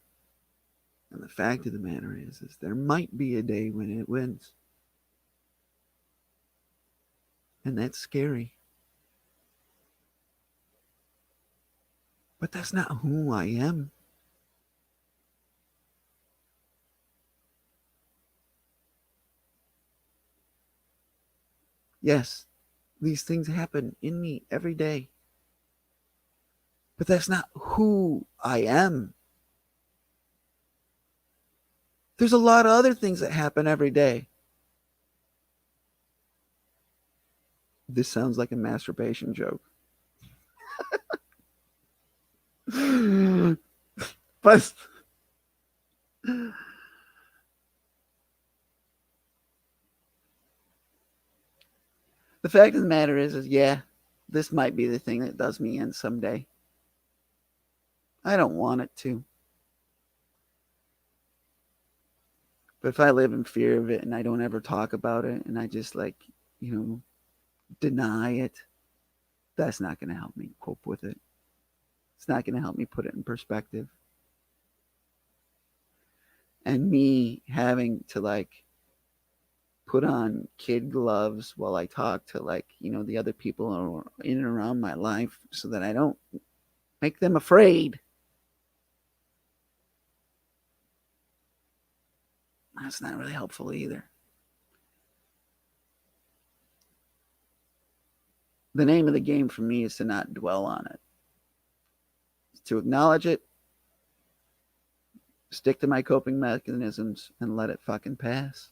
And the fact of the matter is there might be a day when it wins. And that's scary. But that's not who I am. Yes, these things happen in me every day. But that's not who I am. There's a lot of other things that happen every day. This sounds like a masturbation joke. But the fact of the matter is yeah, this might be the thing that does me in someday. I don't want it to. But if I live in fear of it and I don't ever talk about it and I just like, deny it, that's not going to help me cope with it. It's not going to help me put it in perspective. And me having to like put on kid gloves while I talk to like, the other people who are in and around my life so that I don't make them afraid. That's not really helpful either. The name of the game for me is to not dwell on it. To acknowledge it, stick to my coping mechanisms, and let it fucking pass.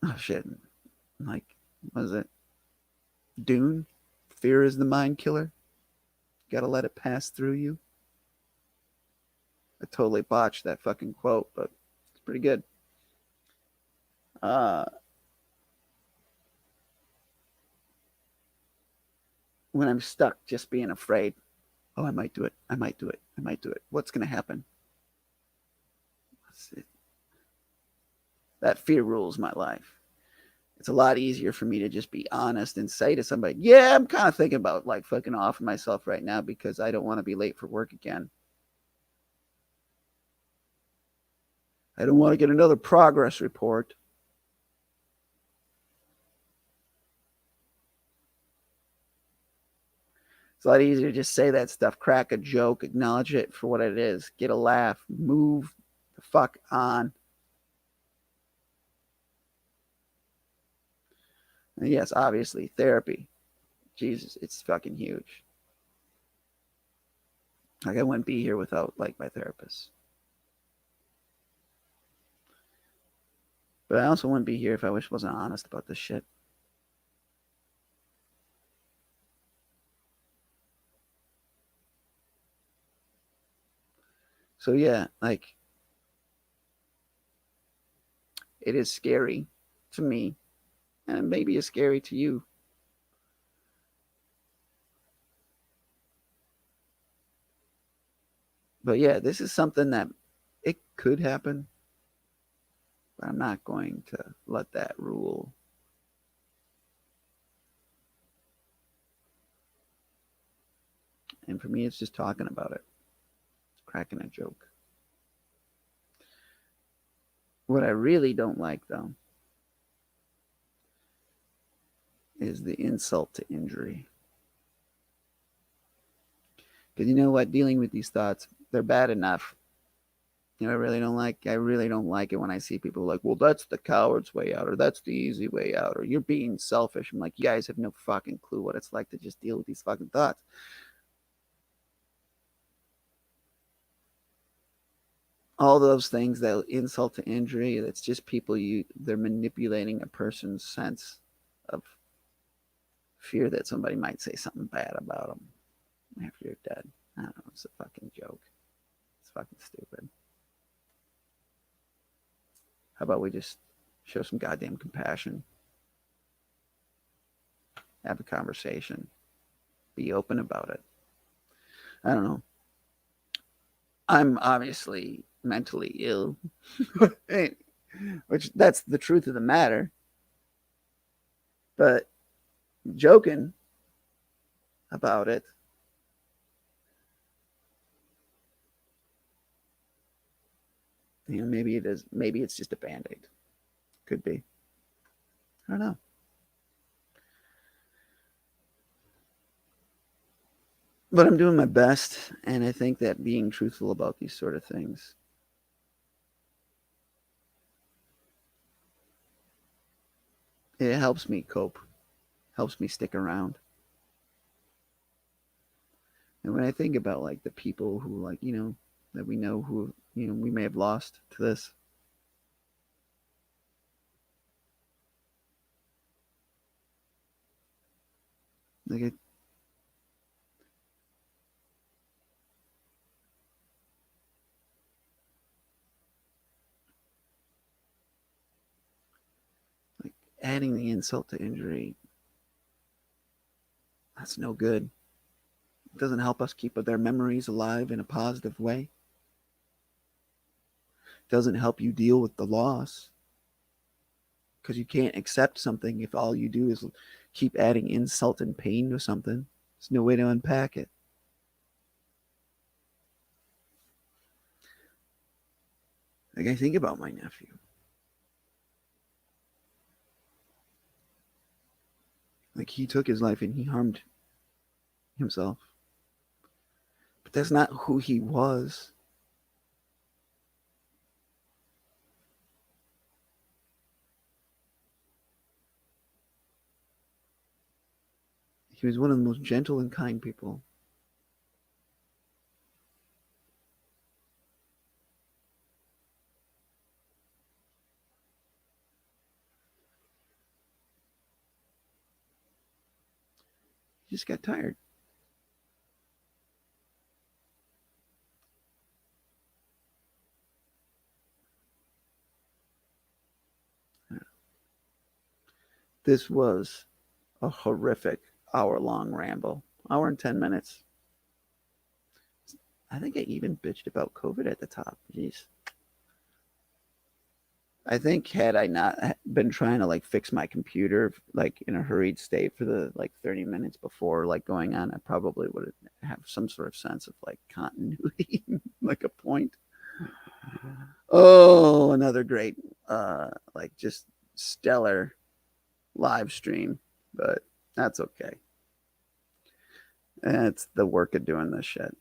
Oh shit. Like, was it Dune? Fear is the mind killer. Gotta let it pass through you. I totally botched that fucking quote, but it's pretty good. Uh, when I'm stuck, just being afraid. Oh, I might do it. I might do it. I might do it. What's going to happen? That fear rules my life. It's a lot easier for me to just be honest and say to somebody, yeah, I'm kind of thinking about like fucking off myself right now because I don't want to be late for work again. I don't want to get another progress report. It's a lot easier to just say that stuff, crack a joke, acknowledge it for what it is, get a laugh, move the fuck on. And yes, obviously, therapy. Jesus, it's fucking huge. Like I wouldn't be here without like my therapist. But I also wouldn't be here if I wasn't honest about this shit. So yeah, like it is scary to me, and maybe it's scary to you. But yeah, this is something that it could happen, but I'm not going to let that rule. And for me, it's just talking about it, it's cracking a joke. What I really don't like, though, is the insult to injury. Because you know what? Dealing with these thoughts, they're bad enough. I really don't like it when I see people like, well, that's the coward's way out, or that's the easy way out, or you're being selfish. I'm like, you guys have no fucking clue what it's like to just deal with these fucking thoughts. All those things that insult to injury, it's just they're manipulating a person's sense of fear that somebody might say something bad about them after you're dead. I don't know. It's a fucking joke. It's fucking stupid. How about we just show some goddamn compassion, have a conversation, be open about it? I don't know. I'm obviously mentally ill, which that's the truth of the matter. But joking about it, maybe it is. Maybe it's just a band aid. Could be. I don't know. But I'm doing my best, and I think that being truthful about these sort of things, it helps me cope, helps me stick around. And when I think about like the people who that we know who we may have lost to this, like like adding the insult to injury, that's no good. It doesn't help us keep their memories alive in a positive way. It doesn't help you deal with the loss because you can't accept something if all you do is keep adding insult and pain to something. There's no way to unpack it. Like I think about my nephew. Like he took his life and he harmed himself. But that's not who he was. He was one of the most gentle and kind people. He just got tired. this was a horrific hour-long ramble. Hour and 10 minutes. I think I even bitched about COVID at the top. Jeez. I think had I not been trying to like fix my computer like in a hurried state for the like 30 minutes before like going on, I probably would have some sort of sense of like continuity, like a point. Oh, another great like just stellar live stream, but that's okay. It's the work of doing this shit.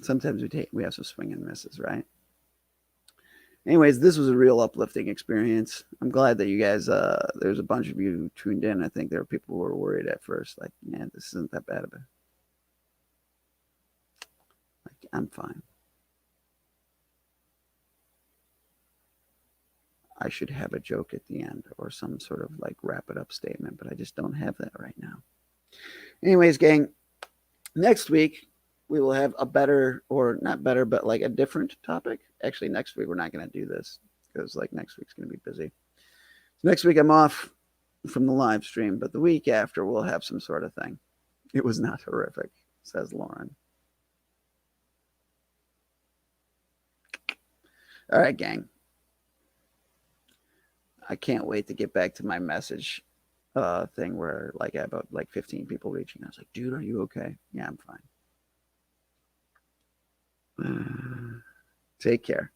Sometimes we have some swing and misses, right? Anyways, this was a real uplifting experience. I'm glad that you guys there's a bunch of you tuned in. I think there were people who were worried at first, like, man, this isn't that bad of a like I'm fine. I should have a joke at the end or some sort of like wrap it up statement, but I just don't have that right now. Anyways, gang, next week we will have a better or not better, but like a different topic. Actually, next week we're not going to do this because like next week's going to be busy. So next week I'm off from the live stream, but the week after we'll have some sort of thing. It was not horrific, says Lauren. All right, gang. I can't wait to get back to my message thing where like I have about like 15 people reaching. I was like, dude, are you okay? Yeah, I'm fine. Take care.